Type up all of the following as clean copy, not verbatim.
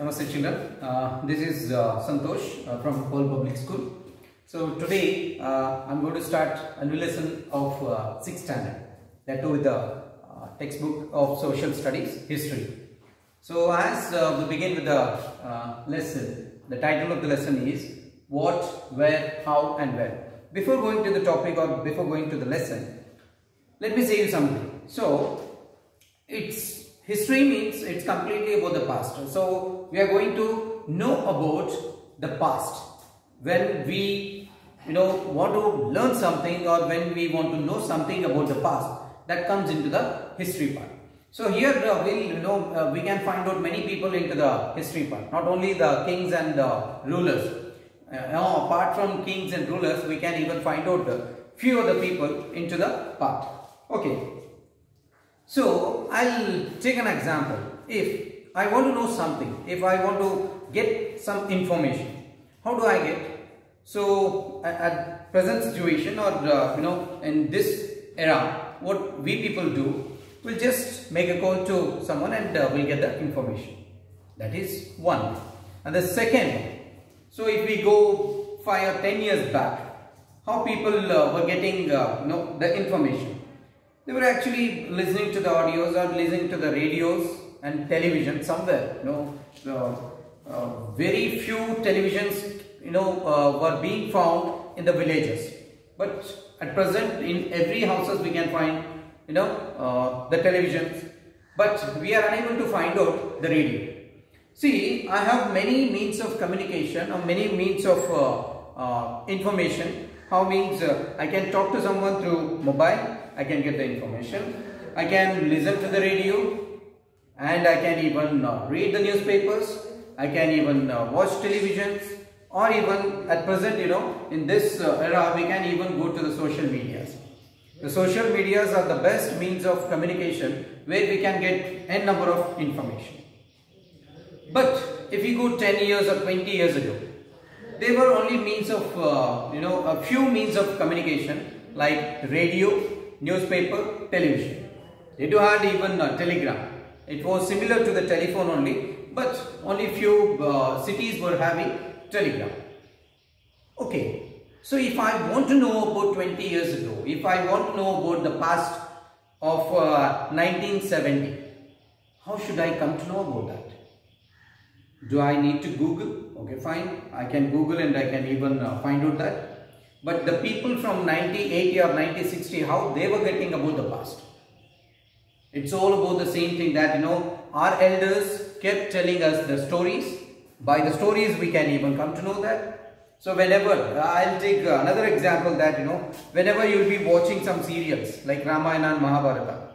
Namaste children, this is Santosh from Whole Public School. So today I'm going to start a new lesson of 6th standard, that too with the textbook of social studies, history. So as we begin with the lesson, the title of the lesson is what, where, how and when. Before going to the topic or before going to the lesson, let me say you something. So history means it's completely about the past. So we are going to know about the past when we want to learn something, or when we want to know something about the past, that comes into the history part. So here we can find out many people into the history part, not only the kings and rulers. Apart from kings and rulers, we can even find out few other people into the part. Okay. So I'll take an example. If I want to know something, if I want to get some information, how do I get? So at present situation, or in this era, what we people do, we'll just make a call to someone and we'll get the information. That is one. And the second, so if we go 5 or 10 years back, how people were getting the information. They were actually listening to the audios or listening to the radios and television somewhere. Very few televisions were being found in the villages. But at present, in every houses we can find the televisions. But we are unable to find out the radio. See, I have many means of communication, or many means of information. How means I can talk to someone through mobile. I can get the information, I can listen to the radio, and I can even read the newspapers, I can even watch televisions, or even at present in this era we can even go to the social medias. The social medias are the best means of communication where we can get n number of information. But if you go 10 years or 20 years ago, they were only means of a few means of communication like radio, newspaper, television. They do have even telegram. It was similar to the telephone only, but only few cities were having telegram. Okay, so if I want to know about 20 years ago, if I want to know about the past of 1970, how should I come to know about that? Do I need to Google? Okay, fine. I can Google and I can even find out that. But the people from 1980 or 1960, how they were getting about the past? It's all about the same thing that our elders kept telling us the stories. By the stories we can even come to know that. So whenever, I'll take another example that whenever you'll be watching some serials like Ramayana and Mahabharata,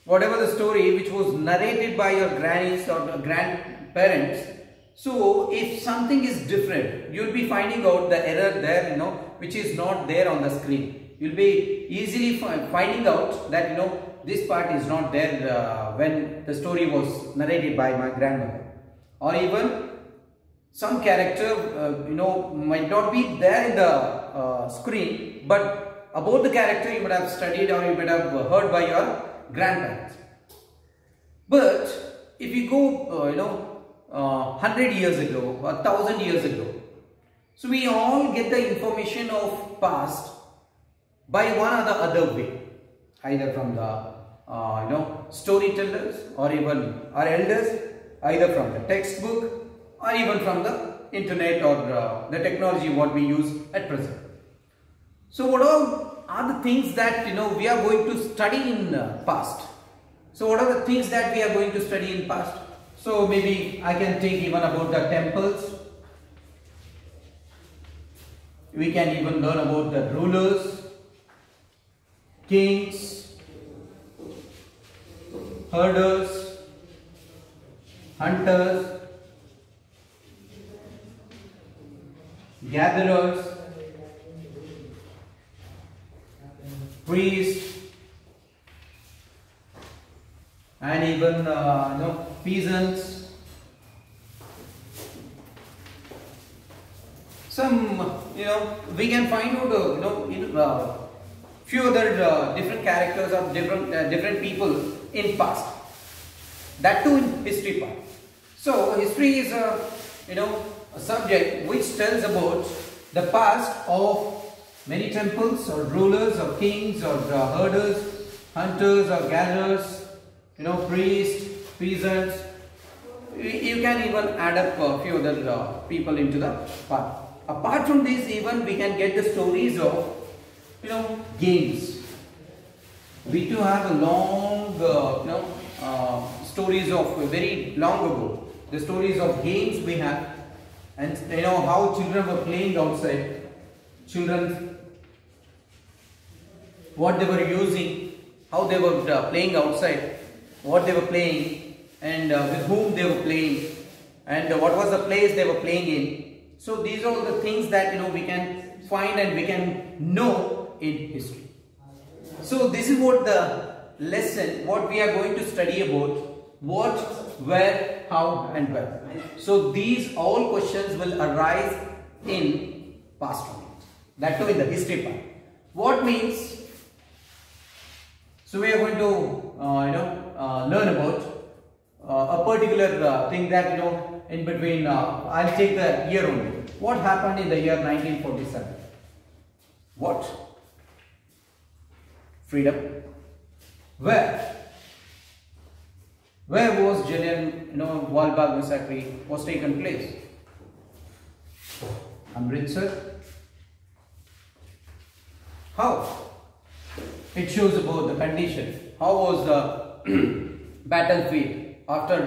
whatever the story which was narrated by your grannies or grandparents, so if something is different, you'll be finding out the error there, which is not there on the screen. You'll be easily finding out that, this part is not there when the story was narrated by my grandmother. Or even some character, might not be there in the screen, but about the character you might have studied or you might have heard by your grandparents. But if you go, 100 years ago or 1000 years ago, so we all get the information of past by one or the other way, either from the storytellers or even our elders, either from the textbook or even from the internet or the technology what we use at present. So what are the things that we are going to study in past? So what are the things that we are going to study in past? So maybe I can take even about the temples. We can even learn about the rulers, kings, herders, hunters, gatherers, priests, and even peasants. Some we can find out few other different characters of different people in past. That too in history part. So history is a subject which tells about the past of many temples or rulers or kings or herders, hunters or gatherers, priests, peasants. You can even add up a few other people into the part. Apart from this, even we can get the stories of games. We do have a long stories of very long ago. The stories of games we have, and how children were playing outside. Children, what they were using, how they were playing outside, what they were playing, and with whom they were playing, and what was the place they were playing in. So these are all the things that we can find and we can know in history. So this is what the lesson, what we are going to study about: what, where, how and when. So these all questions will arise in past only, that too in the history part. What means? So we are going to learn about a particular thing that in between. I'll take the year only. What happened in the year 1947? What? Freedom. Where was Jallianwala Bagh massacre was taken place? Amritsar. How? It shows about the condition. How was the battlefield after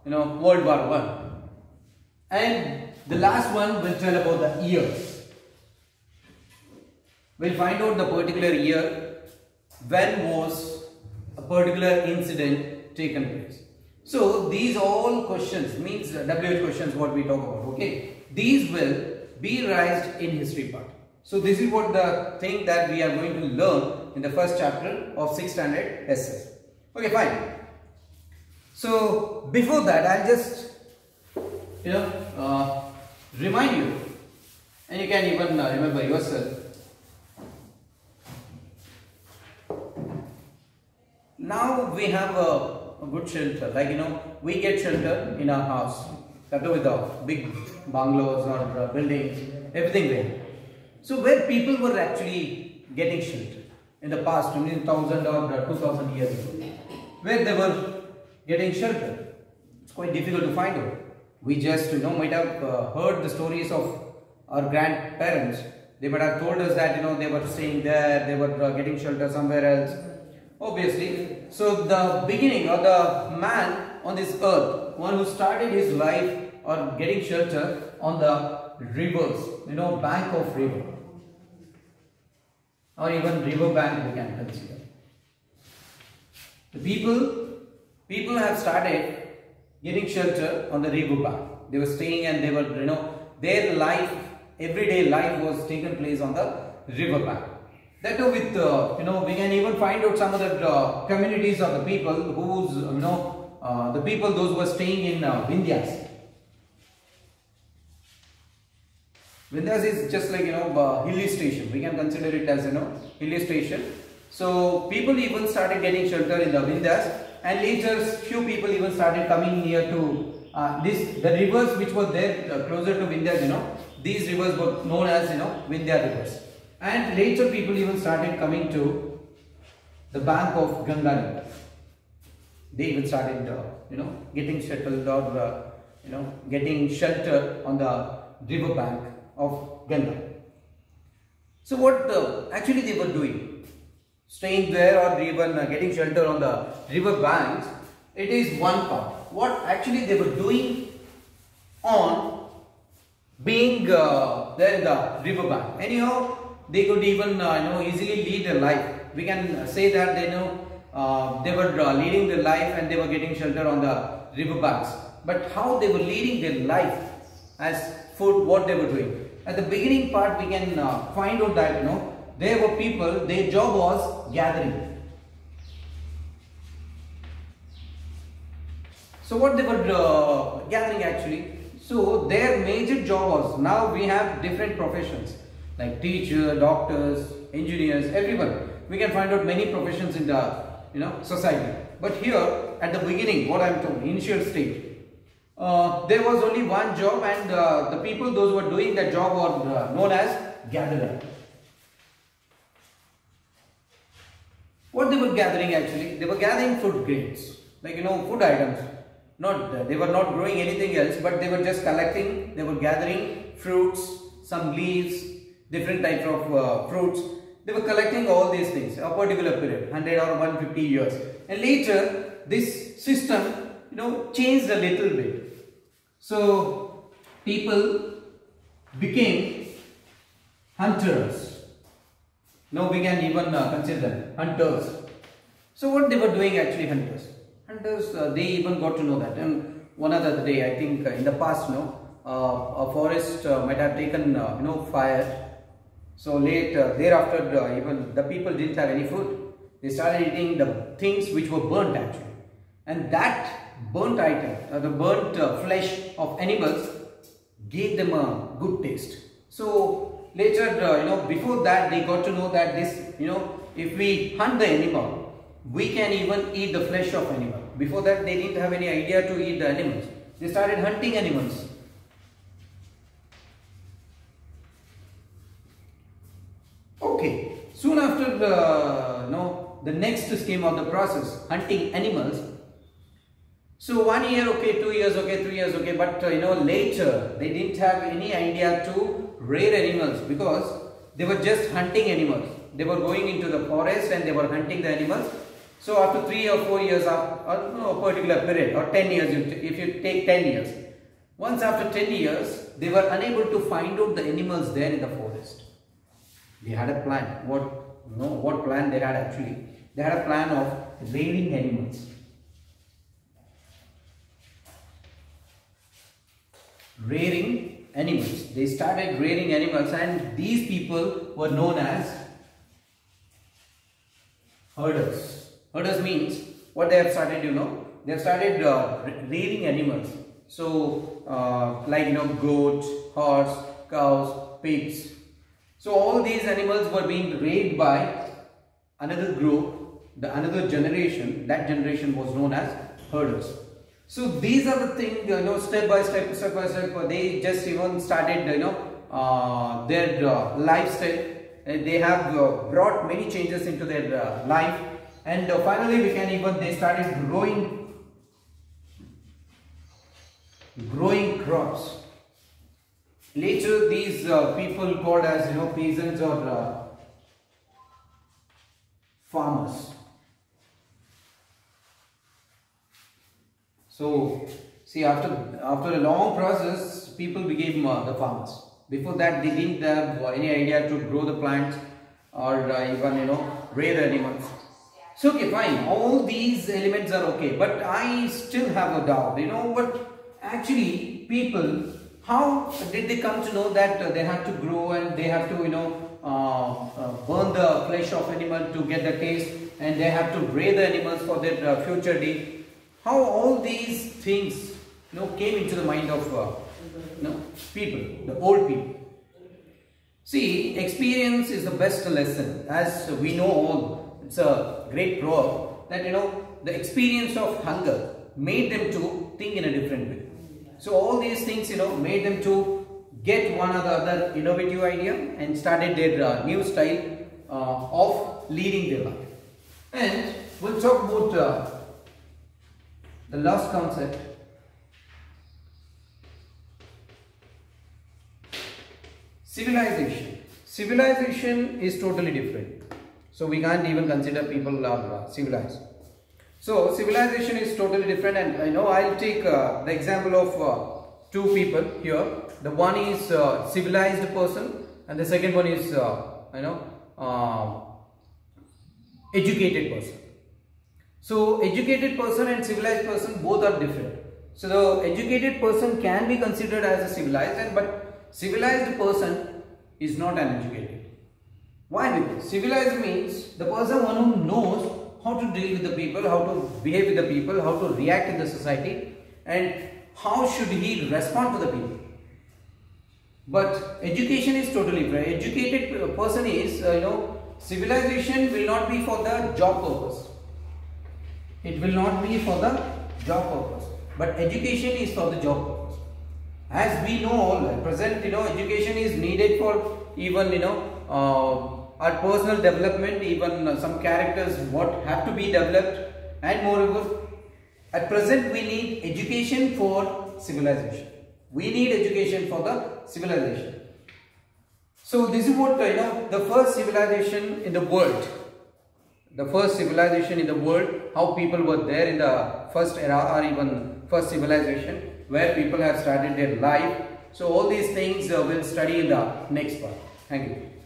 World War I? And the last one will tell about the years. We'll find out the particular year. When was a particular incident taken place? So these all questions means WH questions what we talk about. Okay, these will be raised in history part. So this is what the thing that we are going to learn in the first chapter of 6th standard SS. Okay, fine. So before that, I'll just remind you, and you can even remember yourself. Now we have a good shelter, like we get shelter in our house, with the big bungalows or buildings, everything there. So where people were actually getting shelter in the past, 1,000 or 2,000 years ago, where they were getting shelter, it's quite difficult to find out. We just might have heard the stories of our grandparents. They might have told us that they were staying there, they were getting shelter somewhere else. Obviously, so the beginning or the man on this earth, one who started his life or getting shelter on the rivers, bank of river, or even river bank we can consider. The people have started getting shelter on the river bank. They were staying and they were, their life, everyday life was taken place on the river bank. That too with, we can even find out some of the communities of the people whose, the people those who were staying in Vindhyas. Vindhyas is just like, hilly station. We can consider it as, hilly station. So people even started getting shelter in the Vindhyas, and later few people even started coming near to the rivers which were there closer to Vindhyas, these rivers were known as, Vindhya rivers. And later people even started coming to the bank of Ganga river. They even started, getting settled or, getting shelter on the river bank of Ganga. So what actually they were doing, staying there or even getting shelter on the river banks, it is one part. What actually they were doing on being there in the river bank. Anyhow, they could even easily lead their life. We can say that they were leading their life and they were getting shelter on the river banks. But how they were leading their life as food, what they were doing. At the beginning part, we can find out that there were people, their job was gathering. So what they were gathering actually. So their major job was, now we have different professions like teacher, doctors, engineers, everyone. We can find out many professions in the society. But here at the beginning, what I am told, initial stage, there was only one job, and the people, those who were doing that job, were known as gatherer. What they were gathering actually? They were gathering food grains, like food items. Not they were not growing anything else, but they were just collecting. They were gathering fruits, some leaves, different types of fruits. They were collecting all these things a particular period, 100 or 150 years, and later this system changed a little bit. So people became hunters. Now we can even consider them hunters. So what they were doing actually, hunters, they even got to know that. And one other day, I think in the past, a forest might have taken fire. So thereafter, even the people didn't have any food. They started eating the things which were burnt actually, and that burnt item, the burnt flesh of animals, gave them a good taste. So later, before that, they got to know that this, if we hunt the animal, we can even eat the flesh of animal. Before that, they didn't have any idea to eat the animals. They started hunting animals. Okay. Soon after the next scheme of the process, hunting animals. So 1 year, okay, 2 years, okay, 3 years, okay, but later they didn't have any idea to rear animals, because they were just hunting animals. They were going into the forest and they were hunting the animals. So after 3 or 4 years, or a particular period, or 10 years, if you take 10 years, once after 10 years, they were unable to find out the animals there in the forest. They had a plan. What plan they had actually? They had a plan of rearing animals. Rearing animals. They started rearing animals, and these people were known as herders. Herders means what they have started, they have started rearing animals. So like goat, horse, cows, pigs. So all these animals were being reared by another group, another generation. That generation was known as herders. So these are the things, step by step, they just even started, their lifestyle. They have brought many changes into their life, and finally they started growing crops. Later, these people called as peasants or farmers. So see, after a long process, people became the farmers. Before that, they didn't have any idea to grow the plants or even rear the animals. So okay, fine, all these elements are okay, but I still have a doubt. But actually, people, how did they come to know that they have to grow and they have to burn the flesh of animal to get the taste, and they have to rear the animals for their future day? How all these things came into the mind of people, the old people? See, experience is the best lesson, as we know all. It's a great proverb that the experience of hunger made them to think in a different way. So all these things made them to get one or the other innovative idea and started their new style of leading their life. And we'll talk about the last concept. Civilization. Civilization is totally different. So we can't even consider people are civilized. So civilization is totally different, and I'll take the example of two people here. The one is civilized person, and the second one is educated person. So educated person and civilized person both are different. So the educated person can be considered as a civilized, but civilized person is not an educated. Why? Because civilized means the person who knows how to deal with the people, how to behave with the people, how to react in the society, and how should he respond to the people. But education is totally different. Educated person is, civilization will not be for the job purpose. It will not be for the job purpose. but education is for the job purpose. As we know all at present, education is needed for even our personal development, even some characters what have to be developed, and moreover at present we need education for civilization. We need education for the civilization. So this is what the first civilization in the world. The first civilization in the world, how people were there in the first era or even first civilization, where people have started their life. So all these things we'll study in the next part. Thank you.